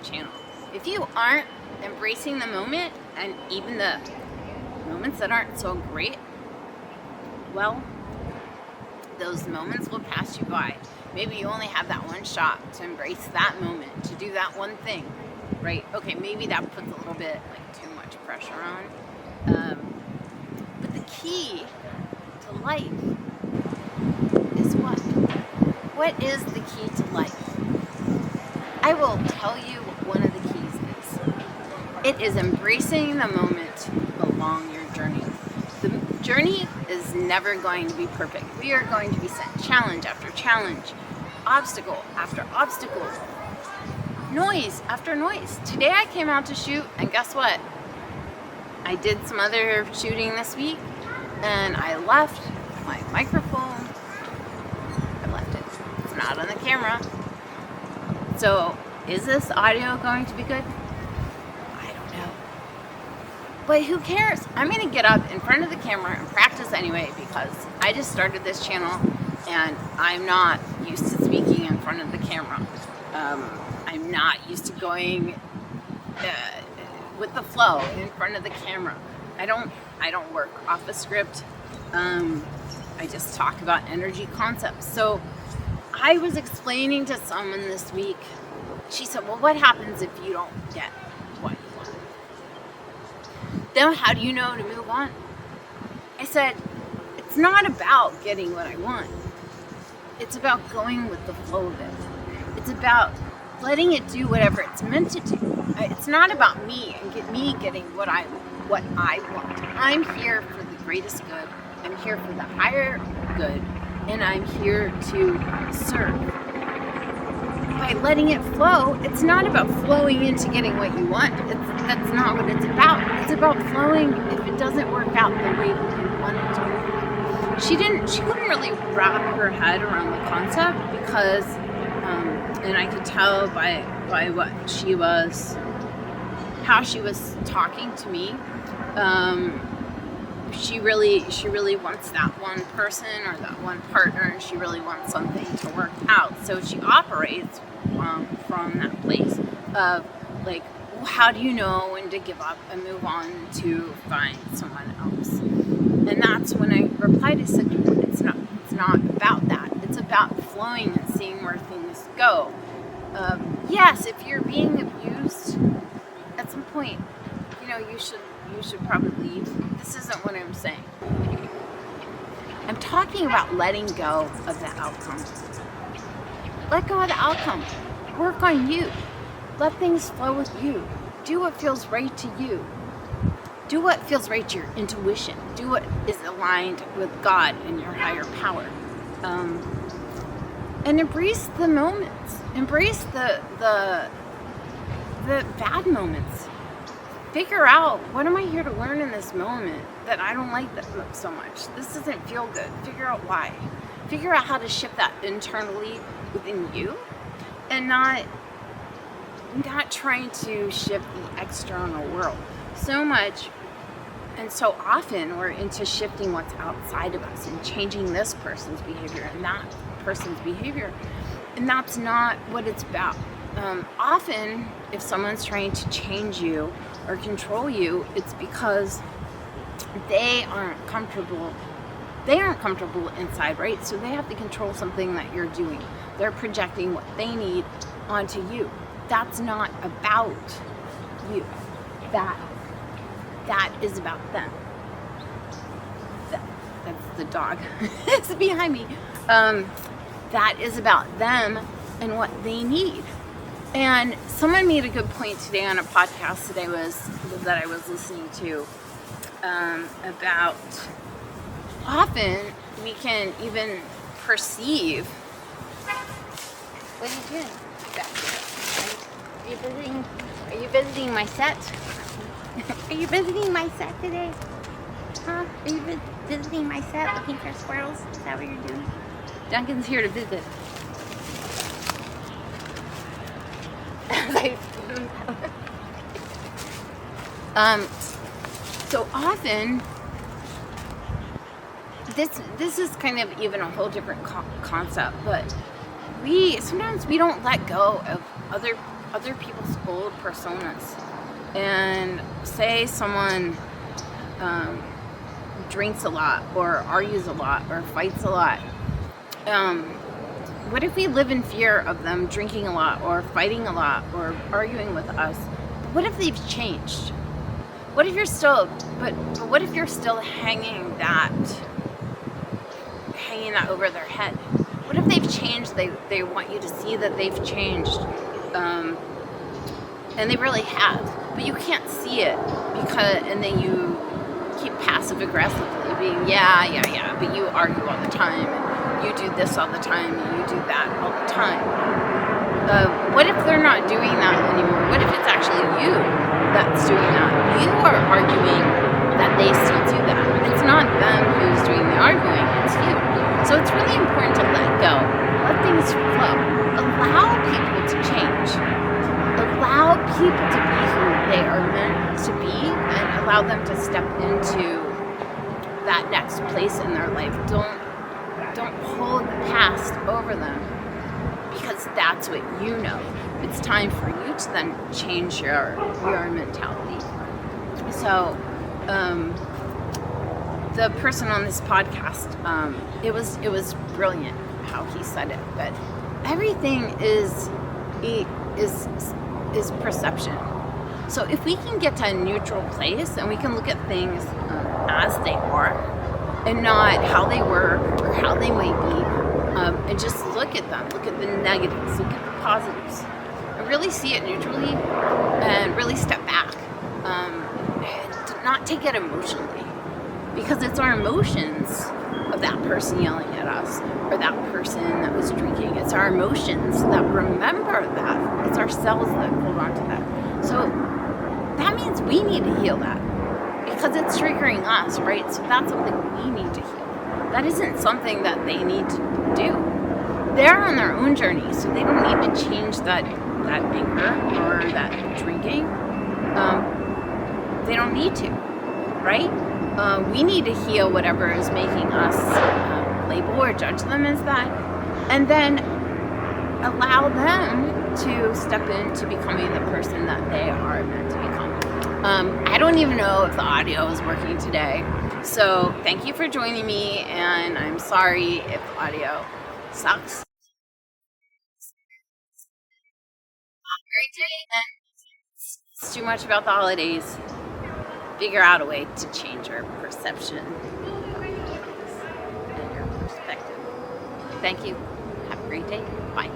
channel. If you aren't embracing the moment, and even the moments that aren't so great, well, those moments will pass you by. Maybe you only have that one shot to embrace that moment, to do that one thing, right? Okay, maybe that puts a little bit like too much pressure on. But the key to life is what? What is the key to life? I will tell you what one of the keys is. It is embracing the moment along your journey. The journey is never going to be perfect. We are going to be sent challenge after challenge, obstacle after obstacle, noise after noise. Today I came out to shoot, and guess what? I did some other shooting this week, and I left my microphone. I left it. It's not on the camera. So, is this audio going to be good? I don't know. But who cares? I'm going to get up in front of the camera and practice anyway, because I just started this channel and I'm not used to speaking in front of the camera. I'm not used to going with the flow in front of the camera. I don't work off a script. I just talk about energy concepts. So I was explaining to someone this week. She said, well, what happens if you don't get what you want? Then how do you know to move on? I said, it's not about getting what I want. It's about going with the flow of it. It's about letting it do whatever it's meant to do. It's not about me and me getting what I want. I'm here for the greatest good. I'm here for the higher good. And I'm here to serve. By letting it flow, it's not about flowing into getting what you want. That's not what it's about. It's about flowing if it doesn't work out the way that you want it to work. She couldn't really wrap her head around the concept because, and I could tell by what how she was talking to me. She really wants that one person or that one partner, and she really wants something to work out. So she operates from that place of like, how do you know when to give up and move on to find someone else? And that's when I replied. I said, it's not about that. It's about flowing and seeing where things go. Yes, if you're being abused, at some point, you should probably leave. This isn't what I'm saying. I'm talking about letting go of the outcome. Let go of the outcome. Work on you. Let things flow with you. Do what feels right to you. Do what feels right to your intuition. Do what is aligned with God and your higher power. And embrace the moments. Embrace the bad moments. Figure out, what am I here to learn in this moment that I don't like that so much? This doesn't feel good. Figure out why. Figure out how to shift that internally within you, and not trying to shift the external world. So much and so often we're into shifting what's outside of us and changing this person's behavior and that person's behavior. And that's not what it's about. Often, if someone's trying to change you or control you, it's because they aren't comfortable inside, right? So they have to control something that you're doing. They're projecting what they need onto you. That's not about you. That is about them. That's the dog. It's behind me. That is about them and what they need. And someone made a good point today on a podcast that I was listening to, about often we can even perceive. What are you doing back here? Are you visiting my set? Are you visiting my set today? Huh? Are you visiting my set looking for squirrels? Is that what you're doing? Duncan's here to visit. So often, this is kind of even a whole different concept, but sometimes we don't let go of other people's old personas. And say someone drinks a lot, or argues a lot, or fights a lot. What if we live in fear of them drinking a lot, or fighting a lot, or arguing with us? What if they've changed? What if you're still, but what if you're still hanging that over their head? What if they've changed? They want you to see that they've changed, and they really have, but you can't see it and then you keep passive aggressively being but you argue all the time, and you do this all the time, and you do that all the time. What if they're not doing that anymore? What if it's actually you that's doing that? You are arguing that they still do that. It's not them who's doing the arguing, it's you. So it's really important to let go, let things flow, allow people to change, allow people to be who they are meant to be, and allow them to step into that next place in their life. Don't hold the past over them, because that's what you know. It's time for you to then change your mentality. So the person on this podcast, it was brilliant how he said it, but everything is perception. So if we can get to a neutral place and we can look at things as they are and not how they were or how they might be, and just look at them, look at the negatives, look at the positives, and really see it neutrally, and really step back, and not take it emotionally, because it's our emotions of that person yelling at us, or that person that was drinking. It's our emotions that remember that. It's our cells that hold on to that. So that means we need to heal that, because it's triggering us, right? So that's something we need to heal. That isn't something that they need to do. They're on their own journey, so they don't need to change that anger or that drinking. They don't need to, right? We need to heal whatever is making us label or judge them as that, and then allow them to step into becoming the person that they are meant to become. I don't even know if the audio is working today, so thank you for joining me, and I'm sorry if the audio sucks. Have a great day, and it's too much about the holidays. Figure out a way to change your perception and your perspective. Thank you. Have a great day. Bye.